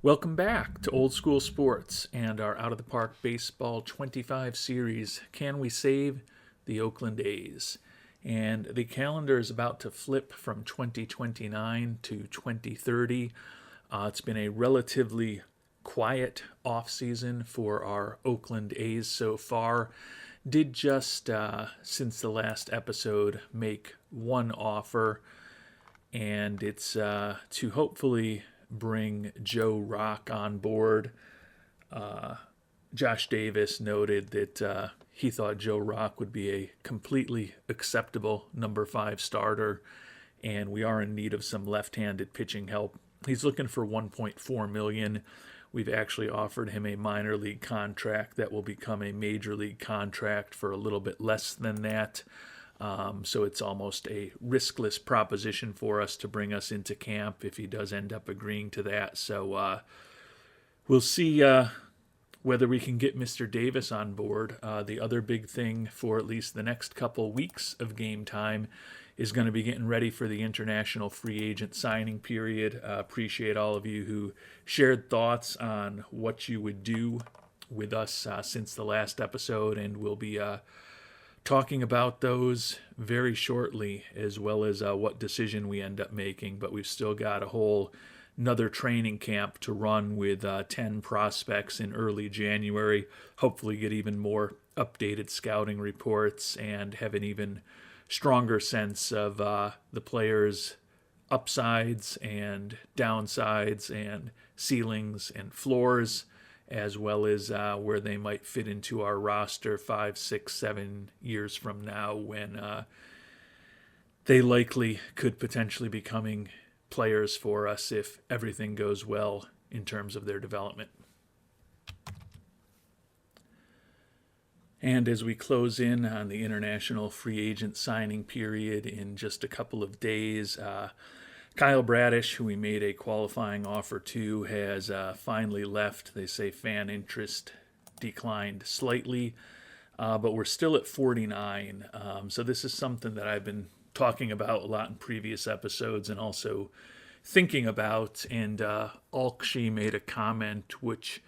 Welcome back to Old School Sports and our Out of the Park Baseball 25 series, Can We Save the Oakland A's? And the calendar is about to flip from 2029 to 2030. It's been a relatively quiet offseason for our Oakland A's so far. Did just, since the last episode, make one offer, and it's to hopefully bring Joe Rock on board. Josh Davis noted that he thought Joe Rock would be a completely acceptable number 5 starter, and we are in need of some left-handed pitching help. He's looking for 1.4 million. We've actually offered him a minor league contract that will become a major league contract for a little bit less than that. So it's almost a riskless proposition for us to bring us into camp if he does end up agreeing to that. So we'll see whether we can get Mr. Davis on board. The other big thing for at least the next couple weeks of game time is going to be getting ready for the international free agent signing period. Appreciate all of you who shared thoughts on what you would do with us since the last episode, and we'll be talking about those very shortly, as well as what decision we end up making. But we've still got a whole another training camp to run with 10 prospects in early January. Hopefully get even more updated scouting reports and have an even stronger sense of the players' upsides and downsides and ceilings and floors, as well as where they might fit into our roster 5, 6, 7 years from now, when they likely could potentially be becoming players for us if everything goes well in terms of their development. And as we close in on the international free agent signing period in just a couple of days, Kyle Bradish, who we made a qualifying offer to, has finally left. They say fan interest declined slightly, but we're still at 49. So this is something that I've been talking about a lot in previous episodes and also thinking about. And Alkshi made a comment which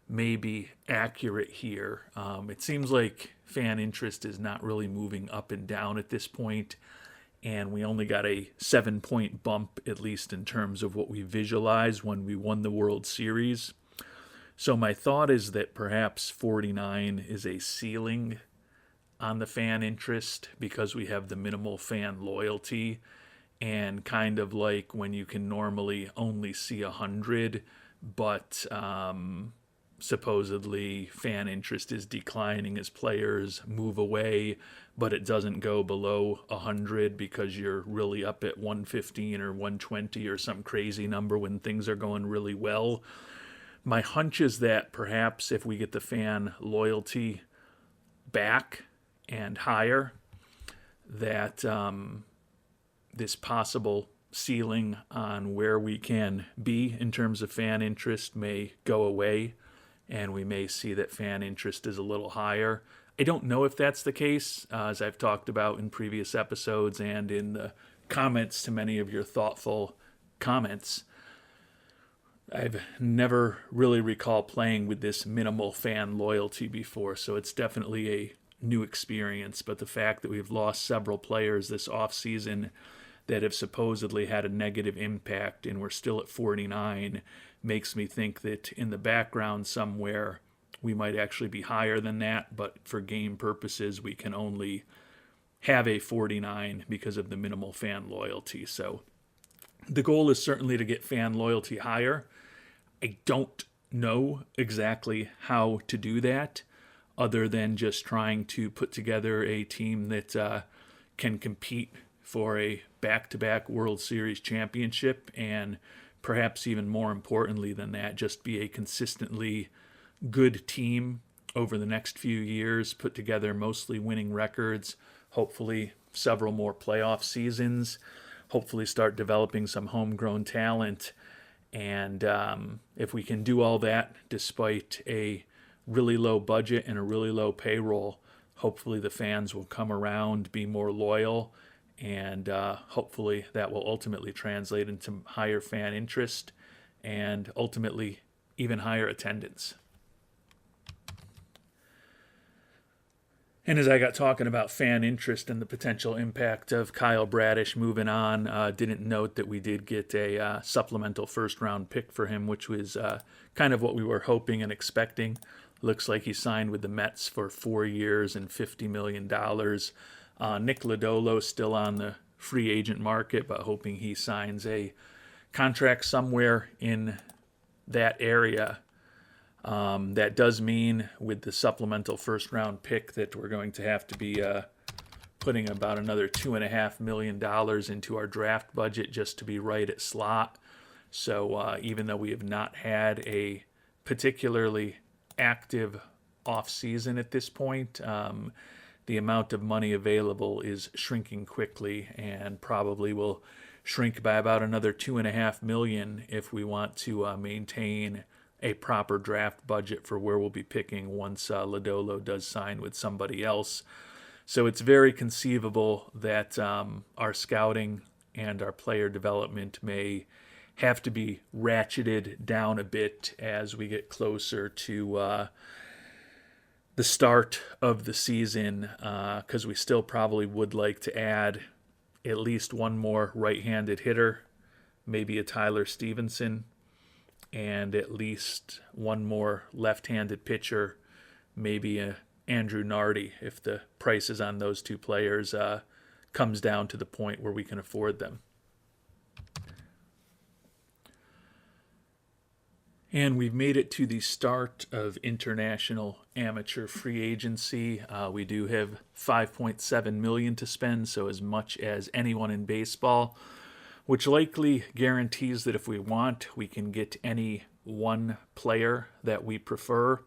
may be accurate here. It seems like fan interest is not really moving up and down at this point, and we only got a 7-point bump, at least in terms of what we visualized when we won the World Series. So my thought is that perhaps 49 is a ceiling on the fan interest because we have the minimal fan loyalty, and kind of like when you can normally only see 100, but supposedly fan interest is declining as players move away, but it doesn't go below 100 because you're really up at 115 or 120 or some crazy number when things are going really well. My hunch is that perhaps if we get the fan loyalty back and higher, that this possible ceiling on where we can be in terms of fan interest may go away, and we may see that fan interest is a little higher. I don't know if that's the case, as I've talked about in previous episodes and in the comments to many of your thoughtful comments. I've never really recall playing with this minimal fan loyalty before, so it's definitely a new experience. But the fact that we've lost several players this offseason that have supposedly had a negative impact and we're still at 49 makes me think that in the background somewhere we might actually be higher than that, but for game purposes we can only have a 49 because of the minimal fan loyalty. So the goal is certainly to get fan loyalty higher. I don't know exactly how to do that other than just trying to put together a team that can compete for a back-to-back World Series championship, and perhaps even more importantly than that, just be a consistently good team over the next few years, put together mostly winning records, hopefully several more playoff seasons, hopefully start developing some homegrown talent. And if we can do all that despite a really low budget and a really low payroll, hopefully the fans will come around, be more loyal, and hopefully that will ultimately translate into higher fan interest and ultimately even higher attendance. And as I got talking about fan interest and the potential impact of Kyle Bradish moving on, didn't note that we did get a supplemental first-round pick for him, which was kind of what we were hoping and expecting. Looks like he signed with the Mets for 4 years and $50 million. Nick Lodolo still on the free agent market, but hoping he signs a contract somewhere in that area. That does mean with the supplemental first round pick that we're going to have to be putting about another $2.5 million into our draft budget just to be right at slot. So even though we have not had a particularly active offseason at this point, the amount of money available is shrinking quickly and probably will shrink by about another $2.5 million if we want to maintain a proper draft budget for where we'll be picking once Lodolo does sign with somebody else. So it's very conceivable that our scouting and our player development may have to be ratcheted down a bit as we get closer to the start of the season, because we still probably would like to add at least one more right-handed hitter, maybe a Tyler Stevenson, and at least one more left-handed pitcher, maybe a Andrew Nardi, if the prices on those two players comes down to the point where we can afford them. And we've made it to the start of international amateur free agency. We do have $5.7 million to spend, so as much as anyone in baseball, which likely guarantees that if we want, we can get any one player that we prefer.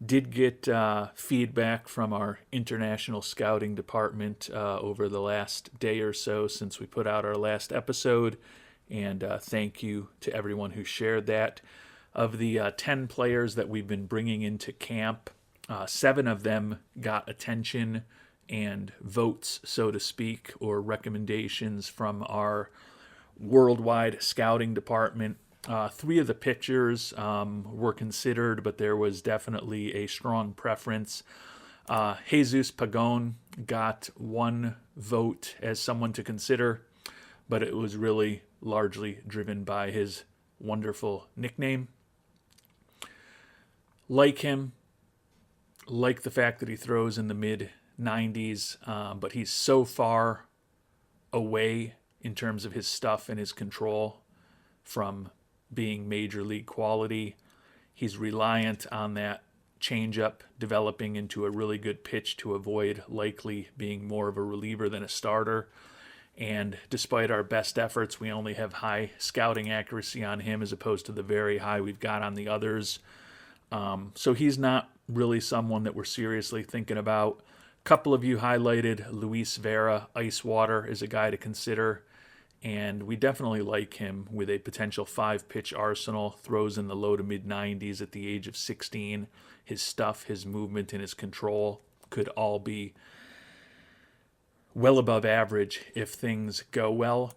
Did get feedback from our international scouting department over the last day or so since we put out our last episode, and thank you to everyone who shared that. Of the 10 players that we've been bringing into camp, 7 of them got attention and votes, so to speak, or recommendations from our worldwide scouting department. 3 of the pitchers were considered, but there was definitely a strong preference. Jesus Pagon got 1 vote as someone to consider, but it was really largely driven by his wonderful nickname. Like him, like the fact that he throws in the mid-90s, but he's so far away in terms of his stuff and his control from being major league quality. He's reliant on that changeup developing into a really good pitch to avoid likely being more of a reliever than a starter. And despite our best efforts, we only have high scouting accuracy on him as opposed to the very high we've got on the others. So he's not really someone that we're seriously thinking about. A couple of you highlighted Luis Vera, Ice Water, as a guy to consider. And we definitely like him with a potential 5-pitch arsenal, throws in the low to mid-90s at the age of 16. His stuff, his movement, and his control could all be well above average if things go well.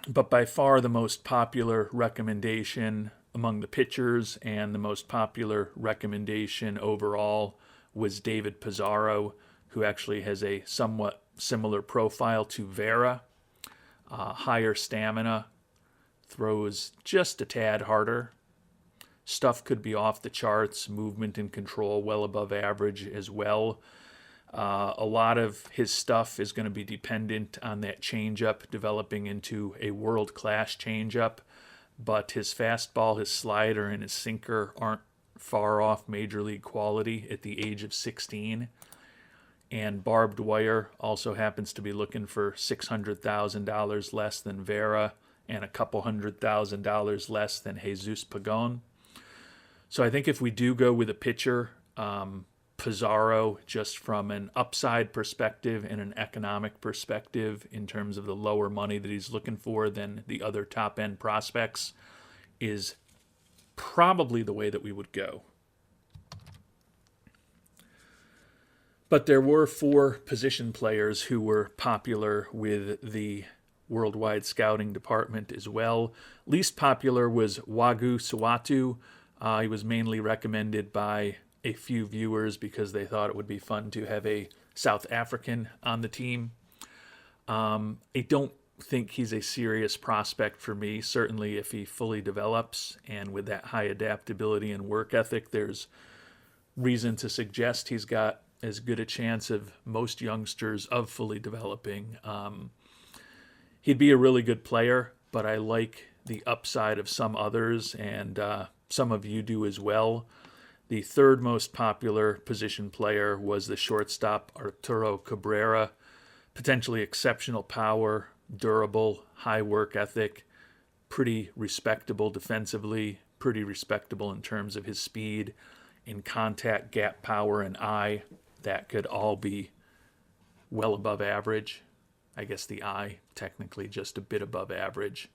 But by far the most popular recommendation among the pitchers and the most popular recommendation overall was David Pizarro, who actually has a somewhat similar profile to Vera. Higher stamina, throws just a tad harder. Stuff could be off the charts, movement and control well above average as well. A lot of his stuff is going to be dependent on that changeup developing into a world-class changeup, but his fastball, his slider, and his sinker aren't far off major league quality at the age of 16. And Barbed Wire also happens to be looking for $600,000 less than Vera and a couple $100,000 less than Jesus Pagon. So I think if we do go with a pitcher, Pizarro, just from an upside perspective and an economic perspective in terms of the lower money that he's looking for than the other top-end prospects, is probably the way that we would go. But there were 4 position players who were popular with the worldwide scouting department as well. Least popular was Wagu Sawatu. He was mainly recommended by a few viewers because they thought it would be fun to have a South African on the team. I don't think he's a serious prospect for me. Certainly if he fully develops, and with that high adaptability and work ethic, there's reason to suggest he's got as good a chance of most youngsters of fully developing. He'd be a really good player, but I like the upside of some others, and some of you do as well. The third most popular position player was the shortstop Arturo Cabrera. Potentially exceptional power, durable, high work ethic, pretty respectable defensively, pretty respectable in terms of his speed, in contact, gap power, and eye. That could all be well above average. I guess the eye, technically just a bit above average.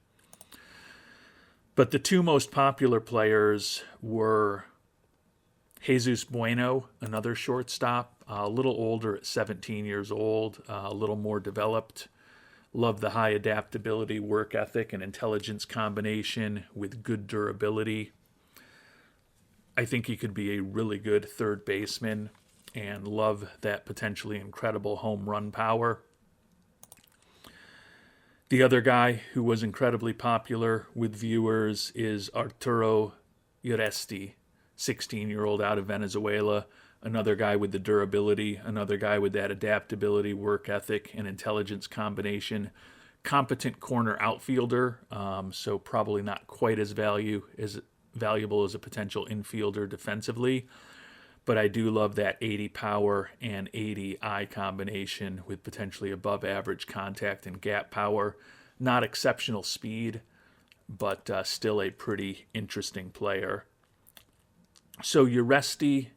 But the two most popular players were Jesus Bueno, another shortstop, a little older at 17 years old, a little more developed. Love the high adaptability, work ethic, and intelligence combination with good durability. I think he could be a really good third baseman, and love that potentially incredible home run power. The other guy who was incredibly popular with viewers is Arturo Uresti, 16-year-old out of Venezuela, another guy with the durability, another guy with that adaptability, work ethic, and intelligence combination. Competent corner outfielder, so probably not quite as valuable as a potential infielder defensively. But I do love that 80 power and 80 eye combination with potentially above average contact and gap power. Not exceptional speed, but still a pretty interesting player. So Uresti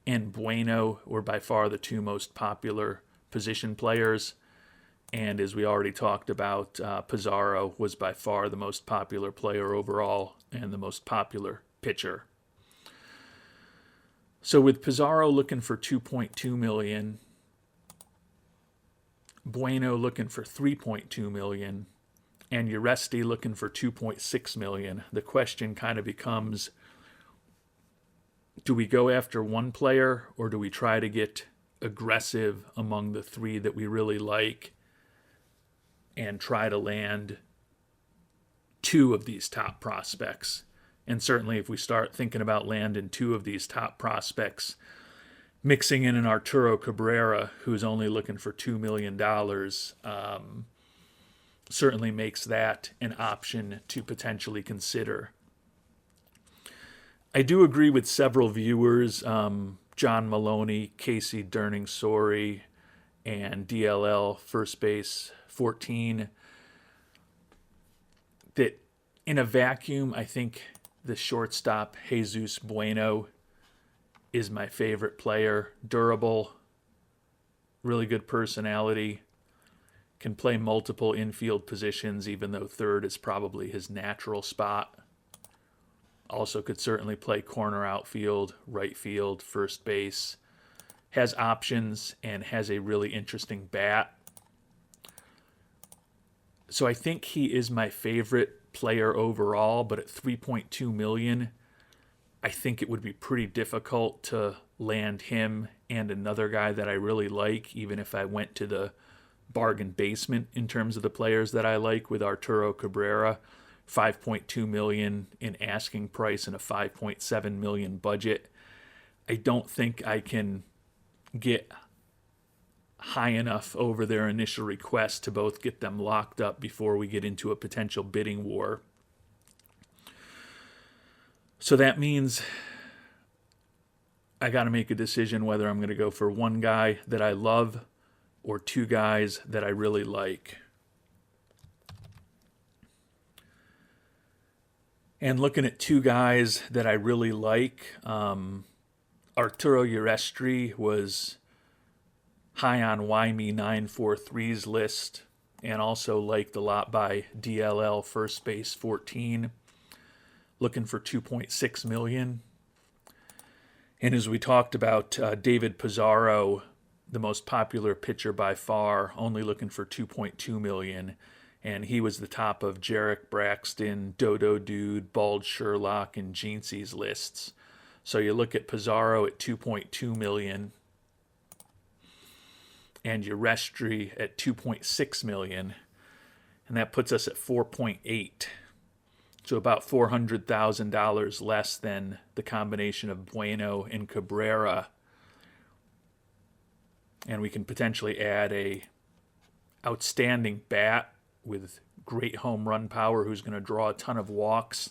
and Bueno were by far the two most popular position players. And as we already talked about, Pizarro was by far the most popular player overall and the most popular pitcher. So with Pizarro looking for $2.2 million, Bueno looking for $3.2 million, and Uresti looking for $2.6 million, the question kind of becomes, do we go after one player, or do we try to get aggressive among the three that we really like and try to land two of these top prospects? And certainly if we start thinking about landing two of these top prospects, mixing in an Arturo Cabrera, who's only looking for $2 million, certainly makes that an option to potentially consider. I do agree with several viewers, John Maloney, Casey Durning-Sori, and DLL First Base 14, that in a vacuum, I think the shortstop Jesus Bueno is my favorite player. Durable, really good personality, can play multiple infield positions, even though third is probably his natural spot. Also could certainly play corner outfield, right field, first base. Has options and has a really interesting bat. So I think he is my favorite player overall, but at $3.2 million, I think it would be pretty difficult to land him and another guy that I really like, even if I went to the bargain basement in terms of the players that I like with Arturo Cabrera. $5.2 million in asking price and a $5.7 million budget. I don't think I can get high enough over their initial request to both get them locked up before we get into a potential bidding war. So that means I got to make a decision whether I'm going to go for one guy that I love or two guys that I really like. And looking at two guys that I really like, Arturo Uresti was high on YME943's list and also liked a lot by DLL First Base 14, looking for $2.6 million. And as we talked about, David Pizarro, the most popular pitcher by far, only looking for $2.2 million. and he was the top of Jarek Braxton, Dodo Dude, Bald Sherlock, and Jeansy's lists. So you look at Pizarro at 2.2 million and Urestri at 2.6 million, and that puts us at 4.8. So about $400,000 less than the combination of Bueno and Cabrera. And we can potentially add a outstanding bat with great home run power who's going to draw a ton of walks,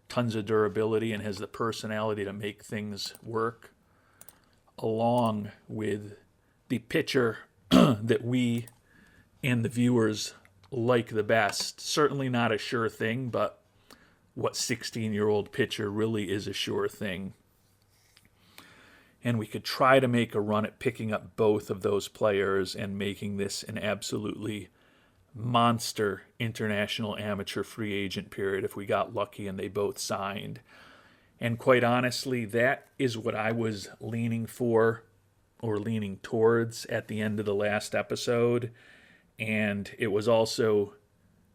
tons of durability, and has the personality to make things work, along with the pitcher that we and the viewers like the best. Certainly not a sure thing, but what 16-year-old pitcher really is a sure thing. And we could try to make a run at picking up both of those players and making this an absolutely monster international amateur free agent period if we got lucky and they both signed. And quite honestly, that is what I was leaning for or leaning towards at the end of the last episode. And it was also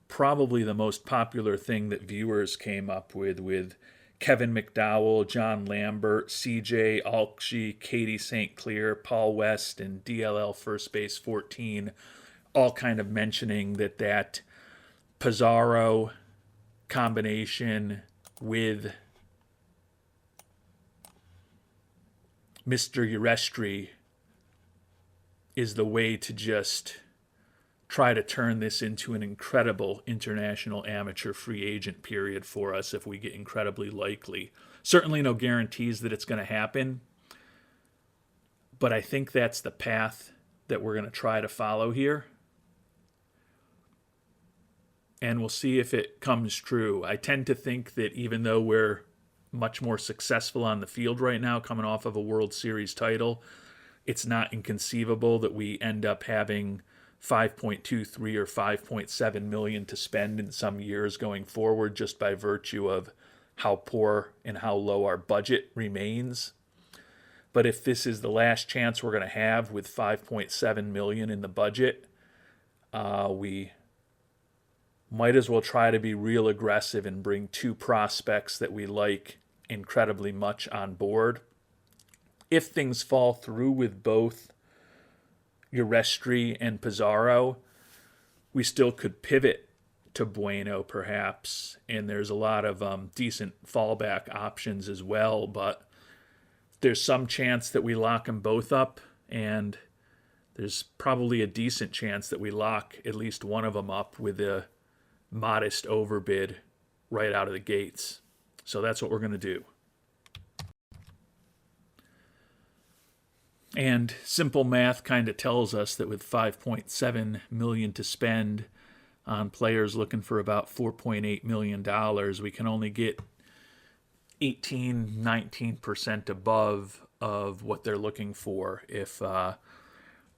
probably the most popular thing that viewers came up with Kevin McDowell, John Lambert, CJ Alkshe, Katie St. Clair, Paul West, and DLL First Base 14, all kind of mentioning that Pizarro combination with Mr. Urestri is the way to just try to turn this into an incredible international amateur free agent period for us if we get incredibly likely. Certainly no guarantees that it's going to happen, but I think that's the path that we're going to try to follow here. And we'll see if it comes true. I tend to think that even though we're much more successful on the field right now, coming off of a World Series title, it's not inconceivable that we end up having 5.23 or 5.7 million to spend in some years going forward just by virtue of how poor and how low our budget remains. But if this is the last chance we're going to have with 5.7 million in the budget, we might as well try to be real aggressive and bring two prospects that we like incredibly much on board. If things fall through with both Urestri and Pizarro, we still could pivot to Bueno perhaps, and there's a lot of decent fallback options as well, but there's some chance that we lock them both up, and there's probably a decent chance that we lock at least one of them up with a modest overbid right out of the gates. So that's what we're going to do. And simple math kind of tells us that with 5.7 million to spend on players looking for about $4.8 million, we can only get 19% above of what they're looking for if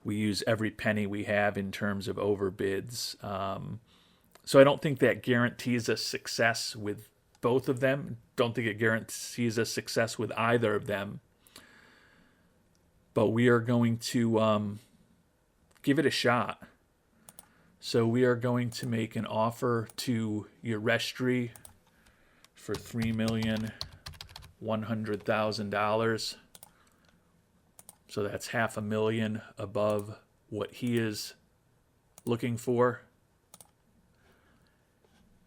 we use every penny we have in terms of overbids. So I don't think that guarantees us success with both of them. Don't think it guarantees us success with either of them. But we are going to give it a shot. So we are going to make an offer to Urestri for $3,100,000. So that's $500,000 above what he is looking for.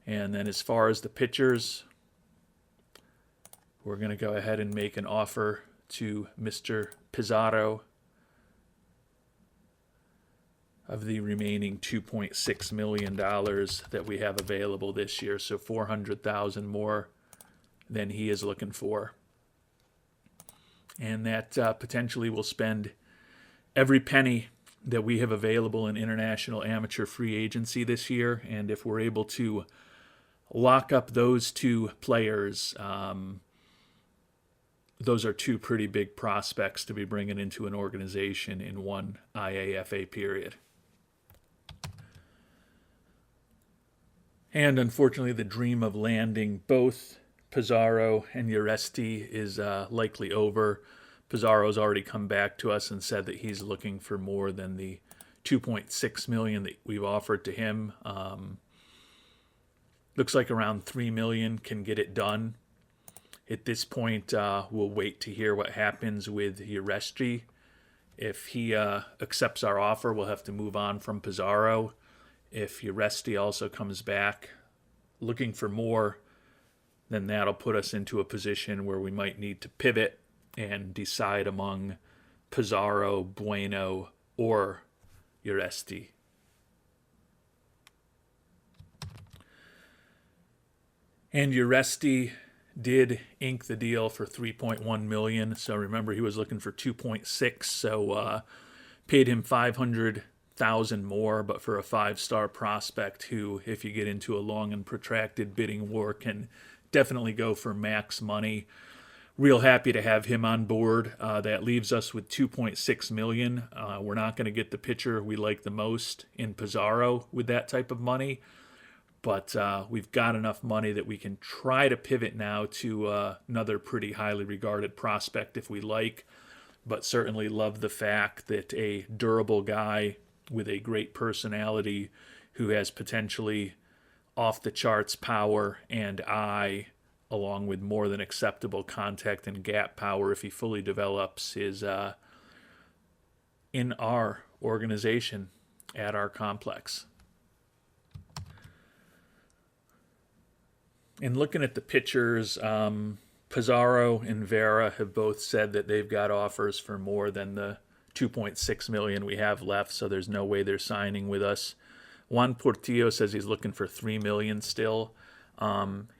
And then as far as the pitchers, we're going to go ahead and make an offer to Mr. Pizarro of the remaining $2.6 million that we have available this year. So $400,000 more than he is looking for. And that potentially will spend every penny that we have available in international amateur free agency this year. And if we're able to lock up those two players, those are two pretty big prospects to be bringing into an organization in one IAFA period. And unfortunately, the dream of landing both Pizarro and Uresti is likely over. Pizarro's already come back to us and said that he's looking for more than the $2.6 million that we've offered to him. Looks like around $3 million can get it done. At this point, we'll wait to hear what happens with Uresti. If he accepts our offer, we'll have to move on from Pizarro. If Uresti also comes back looking for more, then that'll put us into a position where we might need to pivot and decide among Pizarro, Bueno, or Uresti. And Uresti did ink the deal for $3.1 million. So remember, he was looking for 2.6. So paid him $500,000 more, but for a 5-star prospect who, if you get into a long and protracted bidding war, can definitely go for max money. Real happy to have him on board. That leaves us with $2.6 million. We're not going to get the pitcher we like the most in Pizarro with that type of money. But we've got enough money that we can try to pivot now to another pretty highly regarded prospect if we like. But certainly love the fact that a durable guy with a great personality who has potentially off-the-charts power and eye, along with more than acceptable contact and gap power if he fully develops, is in our organization at our complex. And looking at the pitchers, Pizarro and Vera have both said that they've got offers for more than the $2.6 million we have left, so there's no way they're signing with us. Juan Portillo says he's looking for $3 million still.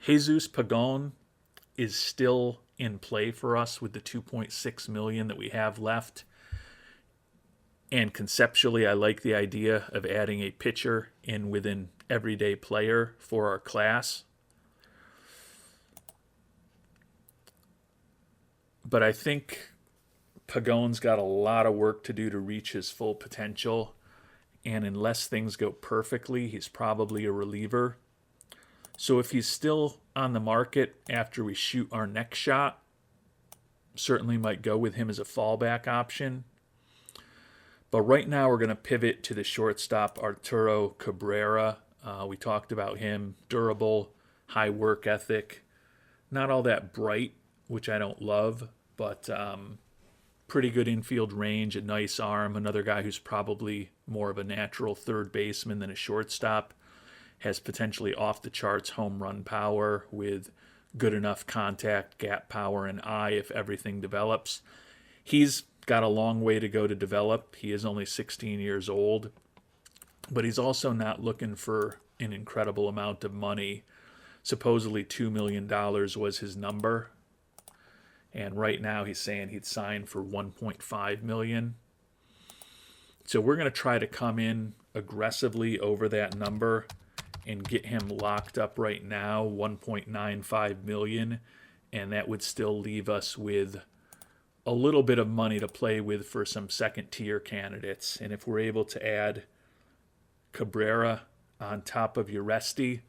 Jesus Pagon is still in play for us with the $2.6 million that we have left. And conceptually, I like the idea of adding a pitcher in with an everyday player for our class. But I think Pagon's got a lot of work to do to reach his full potential. And unless things go perfectly, he's probably a reliever. So if he's still on the market after we shoot our next shot, certainly might go with him as a fallback option. But right now we're going to pivot to the shortstop, Arturo Cabrera. We talked about him, durable, high work ethic, not all that bright, which I don't love, but pretty good infield range, a nice arm, another guy who's probably more of a natural third baseman than a shortstop, has potentially off-the-charts home run power with good enough contact, gap power, and eye if everything develops. He's got a long way to go to develop. He is only 16 years old, but he's also not looking for an incredible amount of money. Supposedly $2 million was his number. And right now he's saying he'd sign for $1.5 million. So we're going to try to come in aggressively over that number and get him locked up right now, $1.95 million. And that would still leave us with a little bit of money to play with for some second-tier candidates. And if we're able to add Cabrera on top of Uresti,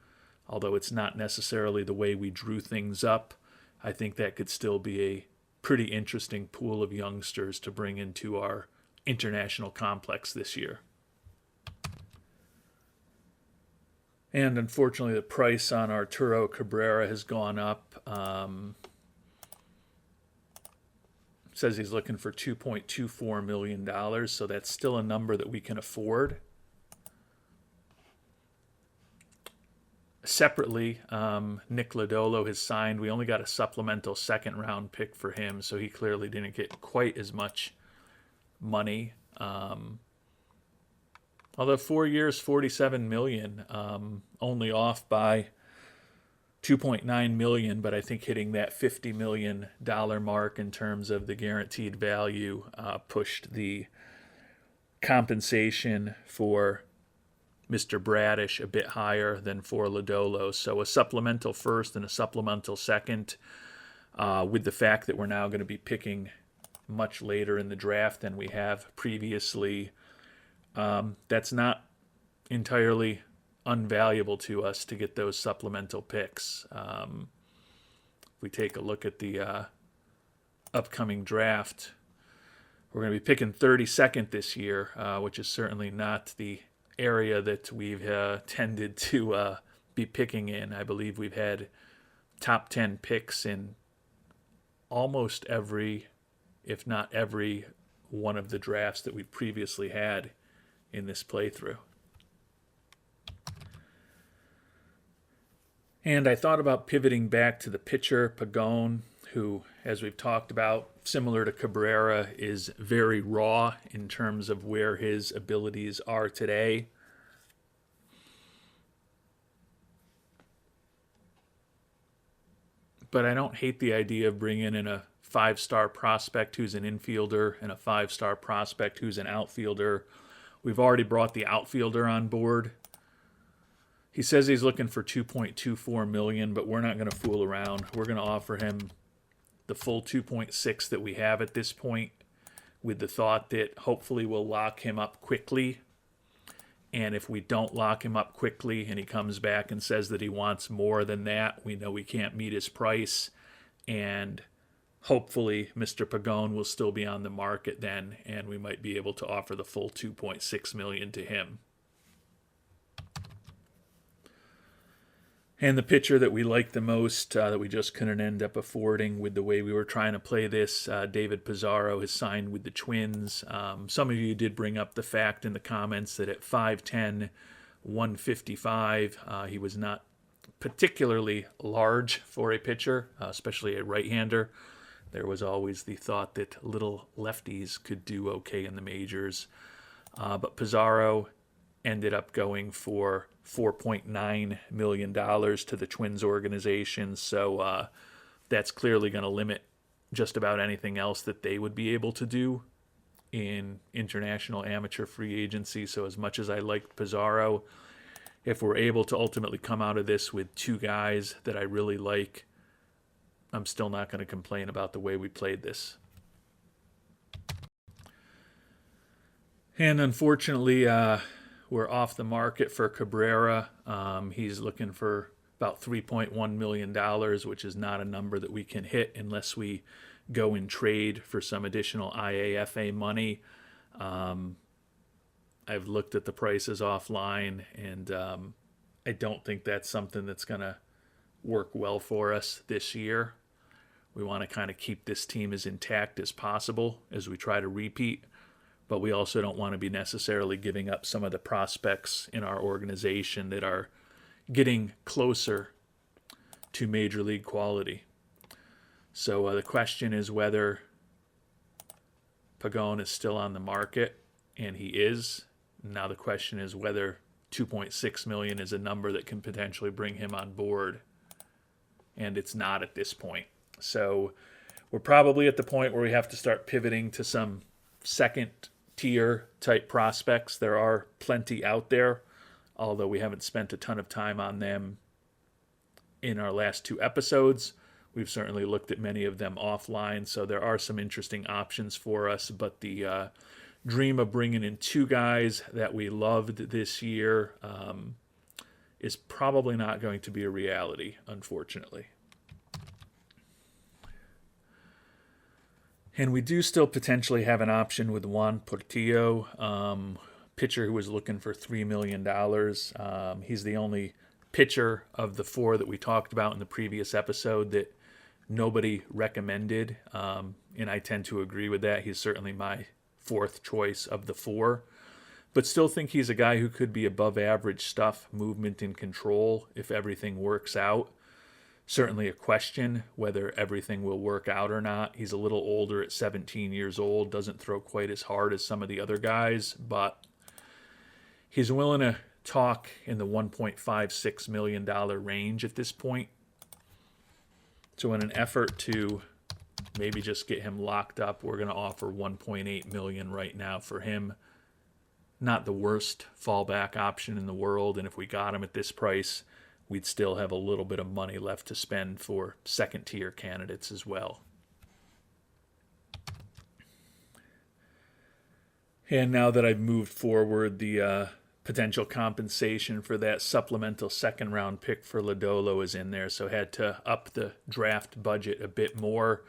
although it's not necessarily the way we drew things up, I think that could still be a pretty interesting pool of youngsters to bring into our international complex this year. And unfortunately, the price on Arturo Cabrera has gone up. Says he's looking for $2.24 million, so that's still a number that we can afford. Separately, Nick Lodolo has signed. We only got a supplemental second-round pick for him, so he clearly didn't get quite as much money. Although 4 years, $47 million, only off by $2.9 million, but I think hitting that $50 million mark in terms of the guaranteed value pushed the compensation for Mr. Bradish a bit higher than for Lodolo. So a supplemental first and a supplemental second, with the fact that we're now going to be picking much later in the draft than we have previously. That's not entirely unvaluable to us to get those supplemental picks. If we take a look at the upcoming draft, We're going to be picking 32nd this year, which is certainly not the area that we've tended to be picking in. I believe we've had top 10 picks in almost every, if not every, one of the drafts that we've previously had in this playthrough. And I thought about pivoting back to the pitcher, Pagone, who, as we've talked about, similar to Cabrera, is very raw in terms of where his abilities are today. But I don't hate the idea of bringing in a 5-star prospect who's an infielder and a 5-star prospect who's an outfielder. We've already brought the outfielder on board. He says he's looking for $2.24 million, but we're not going to fool around. We're going to offer him the full 2.6 that we have at this point, with the thought that hopefully we'll lock him up quickly. And if we don't lock him up quickly and he comes back and says that he wants more than that, we know we can't meet his price. And hopefully Mr. Pagone will still be on the market then, and we might be able to offer the full $2.6 million to him. And the pitcher that we like the most, that we just couldn't end up affording with the way we were trying to play this, David Pizarro, has signed with the Twins. Some of you did bring up the fact in the comments that at 5'10", 155, he was not particularly large for a pitcher, especially a right-hander. There was always the thought that little lefties could do okay in the majors. But Pizarro ended up going for $4.9 million to the Twins organization. So that's clearly going to limit just about anything else that they would be able to do in international amateur free agency. So as much as I liked Pizarro, if we're able to ultimately come out of this with two guys that I really like, I'm still not going to complain about the way we played this. And unfortunately, we're off the market for Cabrera. He's looking for about $3.1 million, which is not a number that we can hit unless we go and trade for some additional IAFA money. I've looked at the prices offline, and I don't think that's something that's going to work well for us this year. We want to kind of keep this team as intact as possible as we try to repeat, but we also don't want to be necessarily giving up some of the prospects in our organization that are getting closer to major league quality. So the question is whether Pagone is still on the market, and he is. Now the question is whether $2.6 million is a number that can potentially bring him on board, and it's not at this point. So we're probably at the point where we have to start pivoting to some second-tier type prospects. There are plenty out there, although we haven't spent a ton of time on them in our last two episodes. We've certainly looked at many of them offline, so there are some interesting options for us, but the dream of bringing in two guys that we loved this year is probably not going to be a reality, unfortunately. And we do still potentially have an option with Juan Portillo, pitcher who was looking for $3 million. He's the only pitcher of the four that we talked about in the previous episode that nobody recommended, and I tend to agree with that. He's certainly my fourth choice of the four, but still think he's a guy who could be above average stuff, movement and control, if everything works out. Certainly a question whether everything will work out or not. He's a little older at 17 years old, doesn't throw quite as hard as some of the other guys, but he's willing to talk in the $1.56 million range at this point. So in an effort to maybe just get him locked up, we're going to offer $1.8 million right now for him. Not the worst fallback option in the world, and if we got him at this price, we'd still have a little bit of money left to spend for second-tier candidates as well. And now that I've moved forward, the potential compensation for that supplemental second-round pick for Lodolo is in there, so had to up the draft budget a bit more.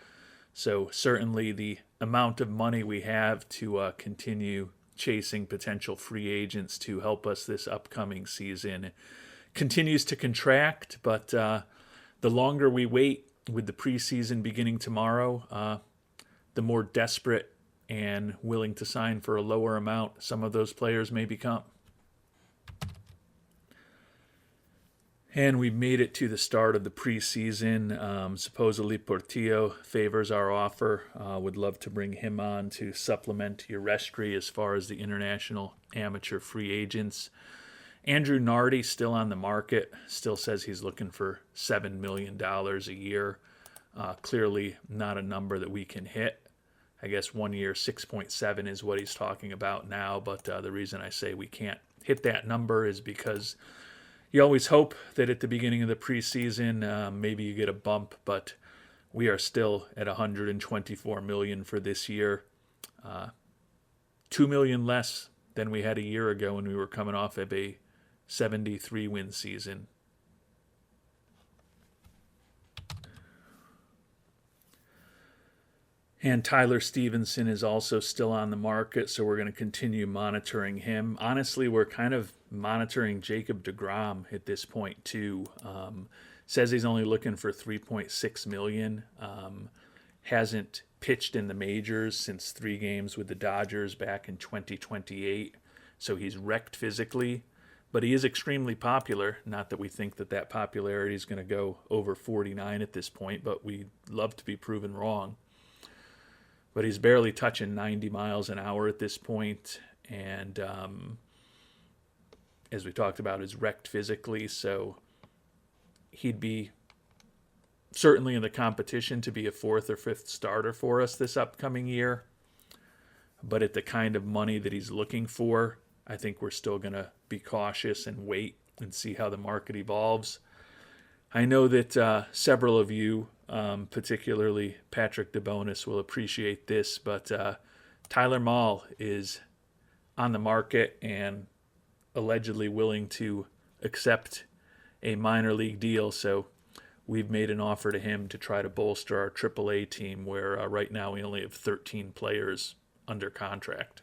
So certainly the amount of money we have to continue chasing potential free agents to help us this upcoming season continues to contract. But the longer we wait, with the preseason beginning tomorrow, the more desperate and willing to sign for a lower amount some of those players may become. And we've made it to the start of the preseason. Supposedly Portillo favors our offer. Would love to bring him on to supplement your restry as far as the international amateur free agents. Andrew Nardi still on the market. Still says he's looking for $7 million a year. Clearly not a number that we can hit. I guess 1 year 6.7 is what he's talking about now. But the reason I say we can't hit that number is because you always hope that at the beginning of the preseason, maybe you get a bump, but we are still at $124 million for this year, $2 million less than we had a year ago when we were coming off of a 73-win season. And Tyler Stevenson is also still on the market, so we're going to continue monitoring him. Honestly, we're kind of monitoring Jacob deGrom at this point too. Says he's only looking for $3.6 million. Hasn't pitched in the majors since 3 games with the Dodgers back in 2028. So he's wrecked physically, but he is extremely popular. Not that we think that popularity is going to go over 49 at this point, but we'd love to be proven wrong. But he's barely touching 90 miles an hour at this point, and as we talked about, is wrecked physically, so he'd be certainly in the competition to be a 4th or 5th starter for us this upcoming year. But at the kind of money that he's looking for, I think we're still going to be cautious and wait and see how the market evolves. I know that several of you, particularly Patrick DeBonis, will appreciate this, but Tyler Mahle is on the market and allegedly willing to accept a minor league deal. So we've made an offer to him to try to bolster our AAA team, where right now we only have 13 players under contract.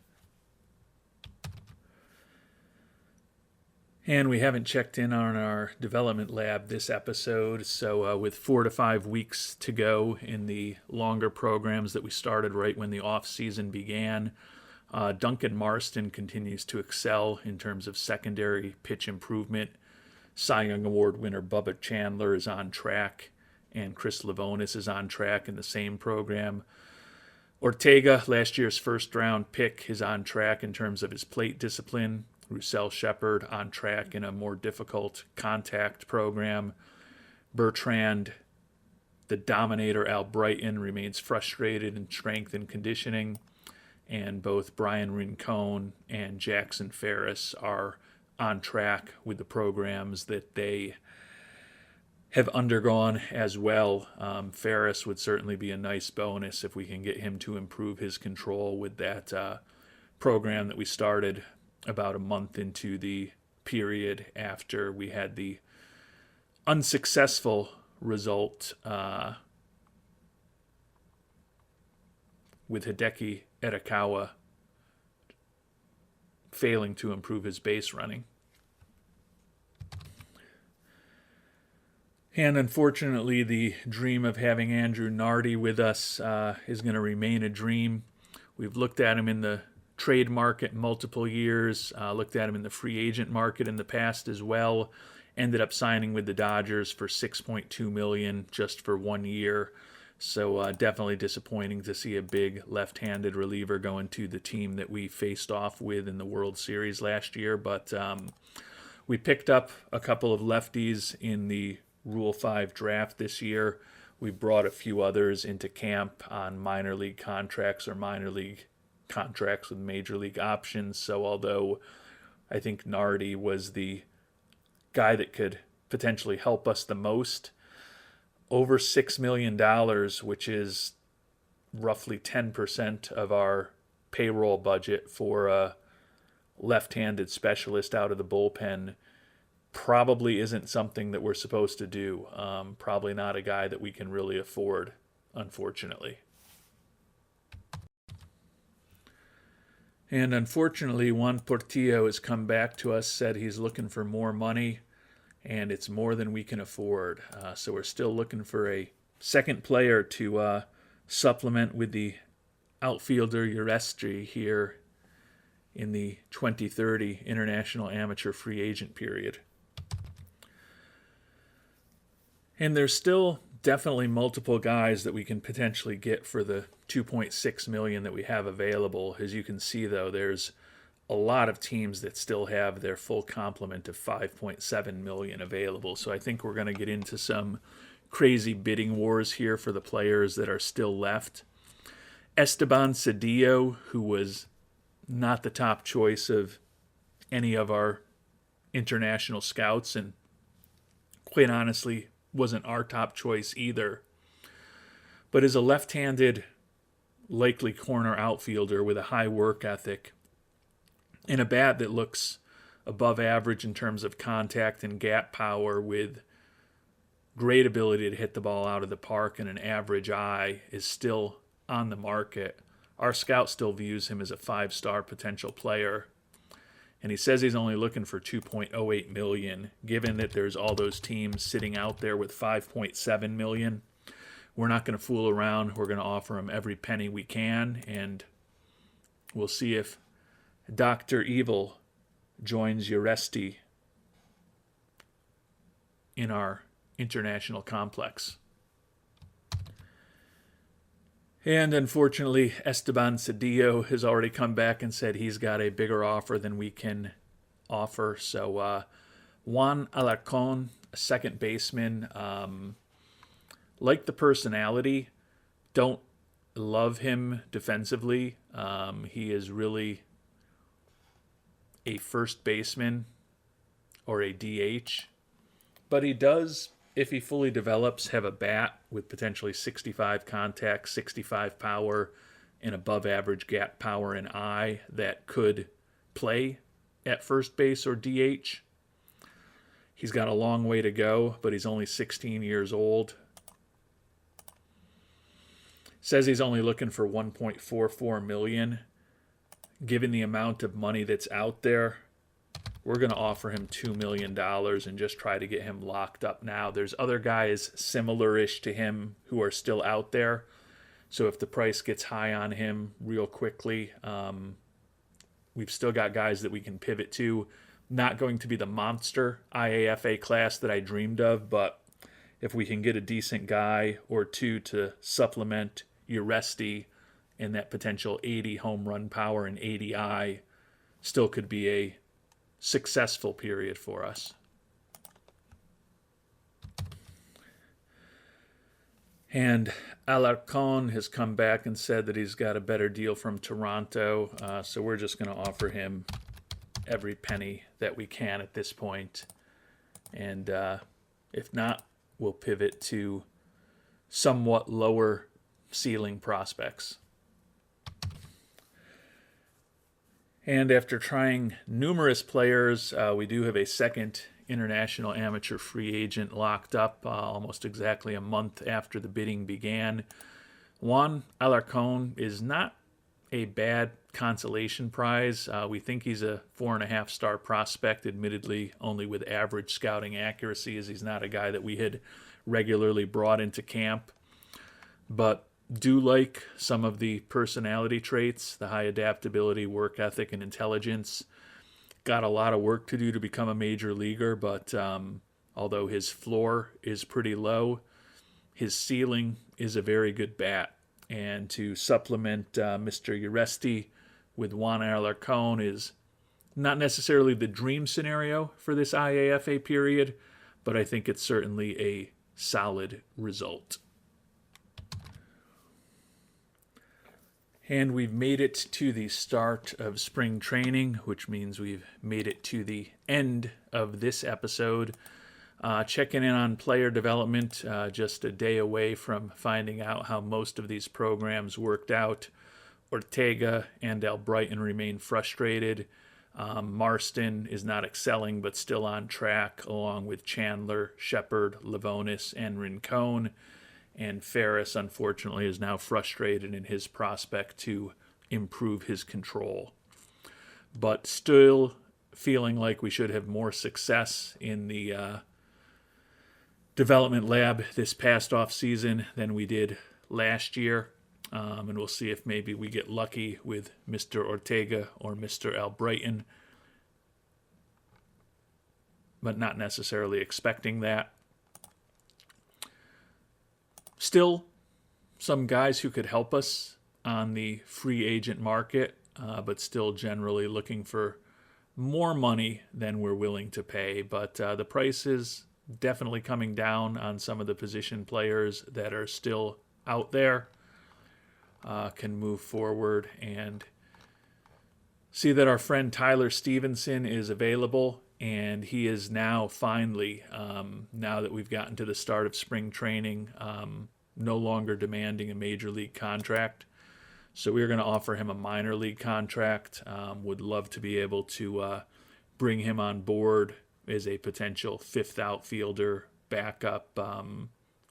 And we haven't checked in on our development lab this episode, so with 4 to 5 weeks to go in the longer programs that we started right when the offseason began, Duncan Marston continues to excel in terms of secondary pitch improvement. Cy Young Award winner Bubba Chandler is on track, and Chris Livonis is on track in the same program. Ortega, last year's first-round pick, is on track in terms of his plate discipline. Roussel Shepard on track in a more difficult contact program. Bertrand, the dominator Al Brighton, remains frustrated in strength and conditioning. And both Brian Rincon and Jackson Ferris are on track with the programs that they have undergone as well. Ferris would certainly be a nice bonus if we can get him to improve his control with that program that we started about a month into the period after we had the unsuccessful result with Hideki Etakawa failing to improve his base running. And unfortunately, the dream of having Andrew Nardi with us is going to remain a dream. We've looked at him in the trade market multiple years, looked at him in the free agent market in the past as well, ended up signing with the Dodgers for $6.2 million just for 1 year. So definitely disappointing to see a big left-handed reliever going to the team that we faced off with in the World Series last year. But we picked up a couple of lefties in the Rule 5 draft this year. We brought a few others into camp on minor league contracts or minor league contracts with major league options. So although I think Nardi was the guy that could potentially help us the most, over $6 million, which is roughly 10% of our payroll budget for a left-handed specialist out of the bullpen, probably isn't something that we're supposed to do. Probably not a guy that we can really afford, unfortunately. And unfortunately, Juan Portillo has come back to us, said he's looking for more money, and it's more than we can afford. So we're still looking for a second player to supplement with the outfielder Uresti here in the 2030 International Amateur Free Agent period. And there's still definitely multiple guys that we can potentially get for the 2.6 million that we have available. As you can see, though, there's a lot of teams that still have their full complement of 5.7 million available. So I think we're going to get into some crazy bidding wars here for the players that are still left. Esteban Cedillo, who was not the top choice of any of our international scouts, and quite honestly wasn't our top choice either, but is a left-handed, likely corner outfielder with a high work ethic and a bat that looks above average in terms of contact and gap power, with great ability to hit the ball out of the park and an average eye, is still on the market. Our scout still views him as a 5-star potential player, and he says he's only looking for 2.08 million. Given that there's all those teams sitting out there with 5.7 million, we're not going to fool around. We're going to offer him every penny we can, and we'll see if Dr. Evil joins Uresti in our international complex. And unfortunately, Esteban Cedillo has already come back and said he's got a bigger offer than we can offer. So Juan Alarcon, a second baseman, like the personality, don't love him defensively. He is really a first baseman or a DH. But he does, if he fully develops, have a bat with potentially 65 contact, 65 power, and above average gap power and eye that could play at first base or DH. He's got a long way to go, but he's only 16 years old. Says he's only looking for 1.44 million. Given the amount of money that's out there, we're going to offer him $2 million and just try to get him locked up now. There's other guys similar-ish to him who are still out there. So if the price gets high on him real quickly, we've still got guys that we can pivot to. Not going to be the monster IAFA class that I dreamed of, but if we can get a decent guy or two to supplement Uresti and that potential 80 home run power and 80 eye, still could be a successful period for us. And Alarcon has come back and said that he's got a better deal from Toronto, so we're just going to offer him every penny that we can at this point. And if not, we'll pivot to somewhat lower ceiling prospects. And after trying numerous players, we do have a second international amateur free agent locked up almost exactly a month after the bidding began. Juan Alarcon is not a bad consolation prize. We think he's a 4.5-star prospect, admittedly only with average scouting accuracy, as he's not a guy that we had regularly brought into camp. But do like some of the personality traits, the high adaptability, work ethic, and intelligence. Got a lot of work to do to become a major leaguer, but although his floor is pretty low, his ceiling is a very good bat. And to supplement Mr. Uresti with Juan Alarcon is not necessarily the dream scenario for this IAFA period, but I think it's certainly a solid result. And we've made it to the start of spring training, which means we've made it to the end of this episode. Checking in on player development, just a day away from finding out how most of these programs worked out. Ortega and Albrighton remain frustrated. Marston is not excelling, but still on track, along with Chandler, Shepard, Livonis, and Rincon. And Ferris, unfortunately, is now frustrated in his prospect to improve his control. but still feeling like we should have more success in the development lab this past off season than we did last year. And we'll see if maybe we get lucky with Mr. Ortega or Mr. Albrighton, but not necessarily expecting that. Still, some guys who could help us on the free agent market, but still generally looking for more money than we're willing to pay. But the price is definitely coming down on some of the position players that are still out there. Can move forward and see that our friend Tyler Stevenson is available, and he is now finally, now that we've gotten to the start of spring training, no longer demanding a major league contract. So we're going to offer him a minor league contract. Would love to be able to bring him on board as a potential fifth outfielder, backup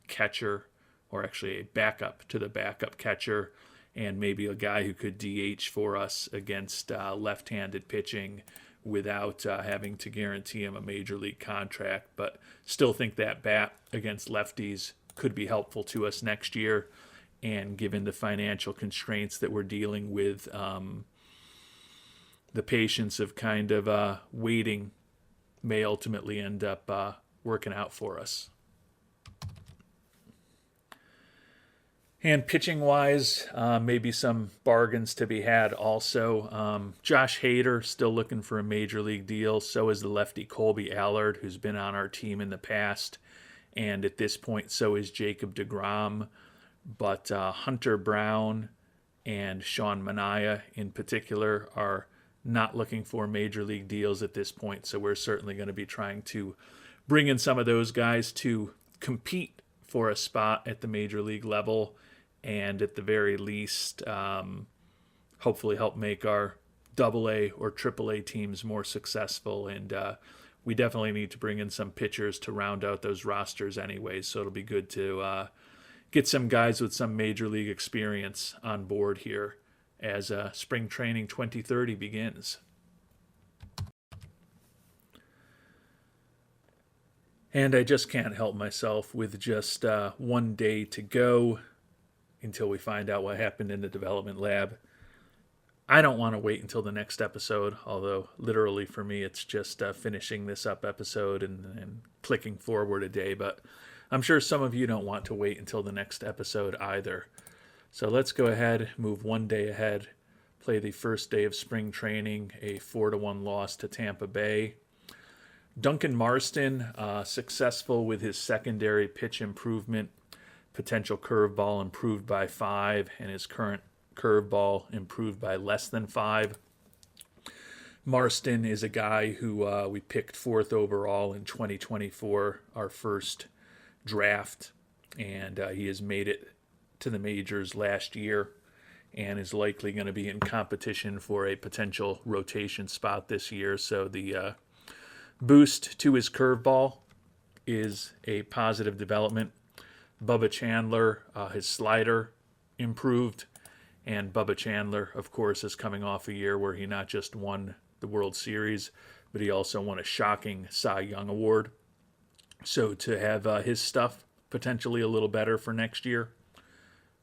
catcher, or actually a backup to the backup catcher, and maybe a guy who could DH for us against left-handed pitching without having to guarantee him a major league contract. But still think that bat against lefties could be helpful to us next year. And given the financial constraints that we're dealing with, the patience of kind of waiting may ultimately end up working out for us. And pitching-wise, maybe some bargains to be had also. Josh Hader still looking for a major league deal. So is the lefty Colby Allard, who's been on our team in the past. And at this point, so is Jacob deGrom. But Hunter Brown and Sean Manaea in particular are not looking for major league deals at this point. So we're certainly going to be trying to bring in some of those guys to compete for a spot at the major league level, and at the very least, hopefully help make our AA or AAA teams more successful. And we definitely need to bring in some pitchers to round out those rosters anyways. So it'll be good to get some guys with some major league experience on board here as spring training 2030 begins. And I just can't help myself with just 1 day to go until we find out what happened in the development lab. I don't want to wait until the next episode, although literally for me it's just finishing this up episode and clicking forward a day, but I'm sure some of you don't want to wait until the next episode either. So let's go ahead, move 1 day ahead, play the first day of spring training, a 4-1 loss to Tampa Bay. Duncan Marston, successful with his secondary pitch improvement, potential curveball improved by 5, and his current curveball improved by less than 5. Marston is a guy who we picked 4th overall in 2024, our first draft, and he has made it to the majors last year and is likely going to be in competition for a potential rotation spot this year. So the boost to his curveball is a positive development. Bubba Chandler, his slider improved, and Bubba Chandler, of course, is coming off a year where he not just won the World Series, but he also won a shocking Cy Young Award. So to have his stuff potentially a little better for next year,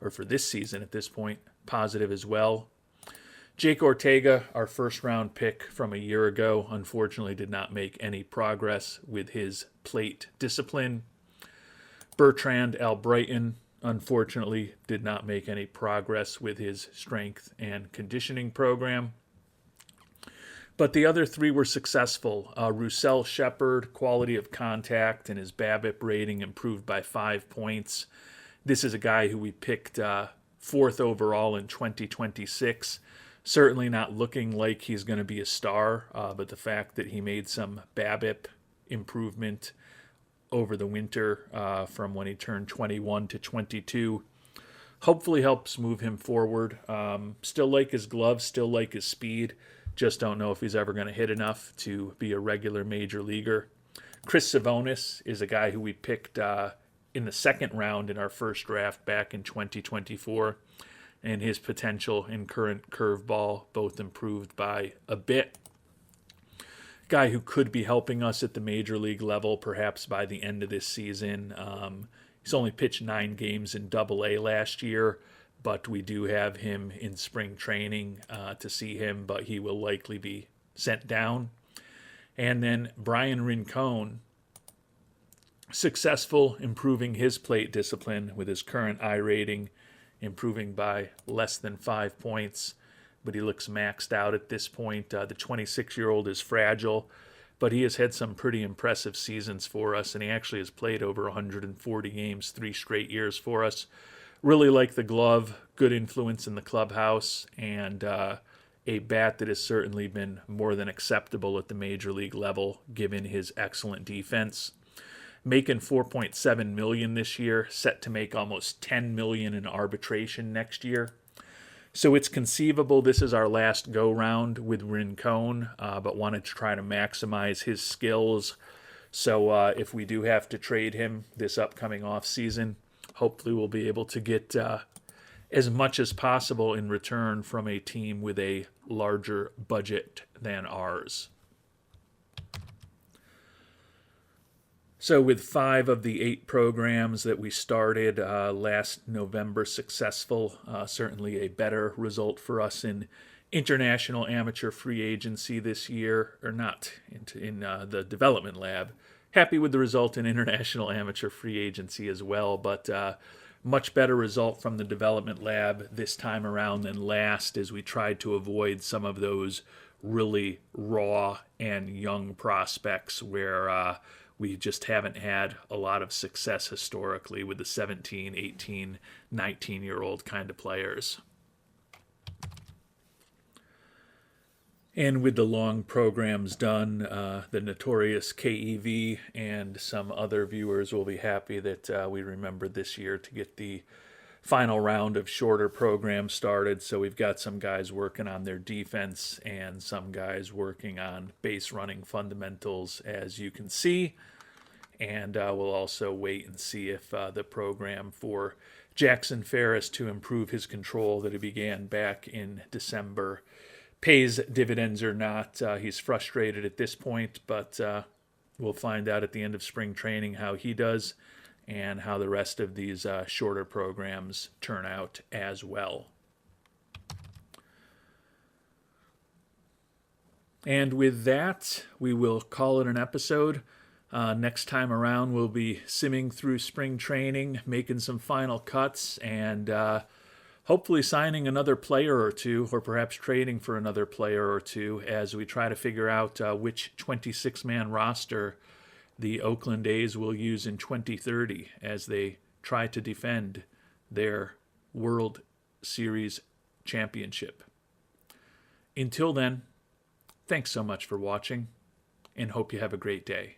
or for this season at this point, positive as well. Jake Ortega, our first-round pick from a year ago, unfortunately did not make any progress with his plate discipline. Bertrand Albrighton, unfortunately, did not make any progress with his strength and conditioning program. But the other 3 were successful. Roussel Shepard, quality of contact, and his BABIP rating improved by 5 points. This is a guy who we picked 4th overall in 2026. Certainly not looking like he's going to be a star, but the fact that he made some BABIP improvement over the winter from when he turned 21 to 22 hopefully helps move him forward. Still like his gloves, still like his speed. Just don't know if he's ever going to hit enough to be a regular major leaguer. Chris Savonis is a guy who we picked in the 2nd round in our first draft back in 2024. and his potential and current curveball both improved by a bit. Guy who could be helping us at the major league level perhaps by the end of this season. He's only pitched 9 games in Double-A last year, but we do have him in spring training to see him, but he will likely be sent down. And then Brian Rincon, successful improving his plate discipline with his current I rating, improving by less than 5 points, but he looks maxed out at this point. The 26-year-old is fragile, but he has had some pretty impressive seasons for us, and he actually has played over 140 games 3 straight years for us. Really like the glove, good influence in the clubhouse, and a bat that has certainly been more than acceptable at the major league level given his excellent defense. Making $4.7 million this year, set to make almost $10 million in arbitration next year. So it's conceivable this is our last go-round with Rincon, but wanted to try to maximize his skills. So if we do have to trade him this upcoming offseason, hopefully we'll be able to get as much as possible in return from a team with a larger budget than ours. So with 5 of the 8 programs that we started last November successful, certainly a better result for us in international amateur free agency this year, or not, in the development lab. Happy with the result in international amateur free agency as well, but much better result from the development lab this time around than last, as we tried to avoid some of those really raw and young prospects where we just haven't had a lot of success historically with the 17, 18, 19-year-old kind of players. And with the long programs done, the notorious KEV and some other viewers will be happy that we remembered this year to get the final round of shorter programs started. So we've got some guys working on their defense and some guys working on base running fundamentals, as you can see. And we'll also wait and see if the program for Jackson Ferris to improve his control that he began back in December pays dividends or not. He's frustrated at this point, but we'll find out at the end of spring training how he does and how the rest of these shorter programs turn out as well. And with that, we will call it an episode. Next time around, we'll be simming through spring training, making some final cuts, and hopefully signing another player or two, or perhaps trading for another player or two, as we try to figure out which 26-man roster the Oakland A's will use in 2030 as they try to defend their World Series championship. Until then, thanks so much for watching, and hope you have a great day.